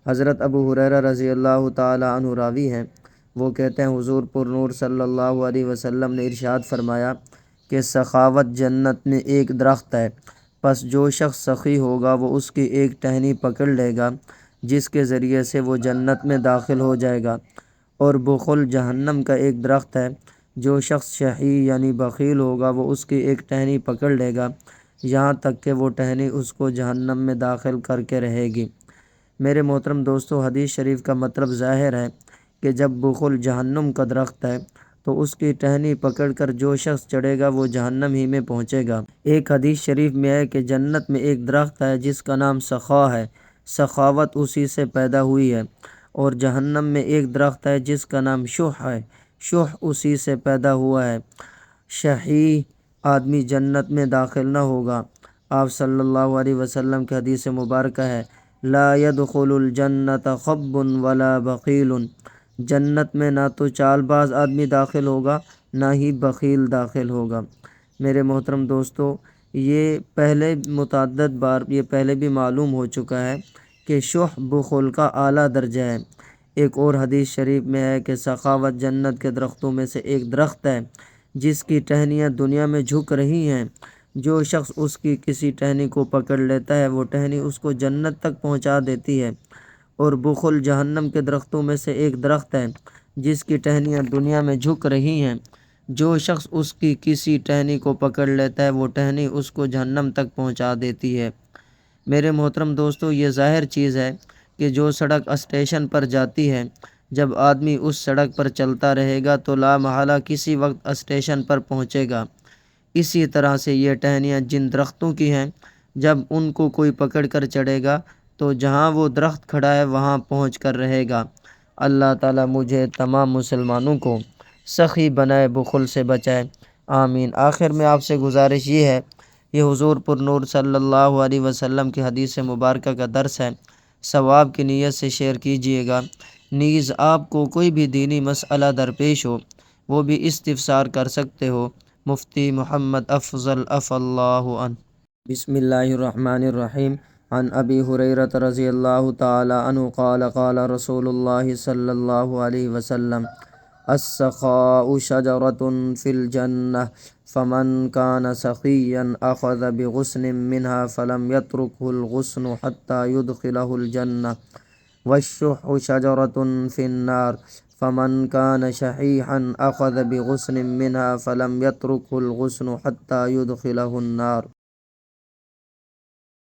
حضرت ابو ہریرہ رضی اللہ تعالی عنہ راوی ہیں، وہ کہتے ہیں حضور پر نور صلی اللہ علیہ وسلم نے ارشاد فرمایا کہ سخاوت جنت میں ایک درخت ہے، پس جو شخص سخی ہوگا وہ اس کی ایک ٹہنی پکڑ لے گا جس کے ذریعے سے وہ جنت میں داخل ہو جائے گا، اور بخل جہنم کا ایک درخت ہے، جو شخص شحیح یعنی بخیل ہوگا وہ اس کی ایک ٹہنی پکڑ لے گا یہاں تک کہ وہ ٹہنی اس کو جہنم میں داخل کر کے رہے گی۔ میرے محترم دوستو، حدیث شریف کا مطلب ظاہر ہے کہ جب بخل جہنم کا درخت ہے تو اس کی ٹہنی پکڑ کر جو شخص چڑھے گا وہ جہنم ہی میں پہنچے گا۔ ایک حدیث شریف میں ہے کہ جنت میں ایک درخت ہے جس کا نام سخا ہے، سخاوت اسی سے پیدا ہوئی ہے، اور جہنم میں ایک درخت ہے جس کا نام شح ہے، شح اسی سے پیدا ہوا ہے۔ شحیح آدمی جنت میں داخل نہ ہوگا۔ آپ صلی اللہ علیہ وسلم کی حدیث مبارکہ ہے، لا يدخل الجنت خب ولا بخیل، جنت میں نہ تو چال باز آدمی داخل ہوگا نہ ہی بخیل داخل ہوگا۔ میرے محترم دوستو، یہ متعدد بار یہ پہلے بھی معلوم ہو چکا ہے کہ شح بخل کا اعلیٰ درجہ ہے۔ ایک اور حدیث شریف میں ہے کہ سخاوت جنت کے درختوں میں سے ایک درخت ہے جس کی ٹہنیاں دنیا میں جھک رہی ہیں، جو شخص اس کی کسی ٹہنی کو پکڑ لیتا ہے وہ ٹہنی اس کو جنت تک پہنچا دیتی ہے، اور بخل جہنم کے درختوں میں سے ایک درخت ہے جس کی ٹہنیاں دنیا میں جھک رہی ہیں، جو شخص اس کی کسی ٹہنی کو پکڑ لیتا ہے وہ ٹہنی اس کو جہنم تک پہنچا دیتی ہے۔ میرے محترم دوستو، یہ ظاہر چیز ہے کہ جو سڑک اسٹیشن پر جاتی ہے، جب آدمی اس سڑک پر چلتا رہے گا تو لا محالہ کسی وقت اسٹیشن پر پہنچے گا۔ اسی طرح سے یہ ٹہنیاں جن درختوں کی ہیں، جب ان کو کوئی پکڑ کر چڑھے گا تو جہاں وہ درخت کھڑا ہے وہاں پہنچ کر رہے گا۔ اللہ تعالیٰ مجھے تمام مسلمانوں کو سخی بنائے، بخل سے بچائے، آمین۔ آخر میں آپ سے گزارش یہ ہے، یہ حضور پر نور صلی اللہ علیہ وسلم کی حدیث مبارکہ کا درس ہے، ثواب کی نیت سے شیئر کیجئے گا۔ نیز آپ کو کوئی بھی دینی مسئلہ درپیش ہو وہ بھی استفسار کر سکتے ہو۔ مفتی محمد افضل عفا اللہ عنہ۔ بسم اللہ الرحمن الرحیم۔ عن ابی ہریرہ رضی اللہ تعالی عنہ قال قال رسول اللہ صلی اللہ علیہ وسلم، السخاء شجرۃ فی الجنہ فمن کان سخیا اخذ بغصن منها فلم یترکہ الغصن حتی یدخلہ الجنہ، والشح شجرۃ فی النار فمن کان شحیحا اخذ بغصن منها فلم یترکہ الغصن حتی یدخلہ النار۔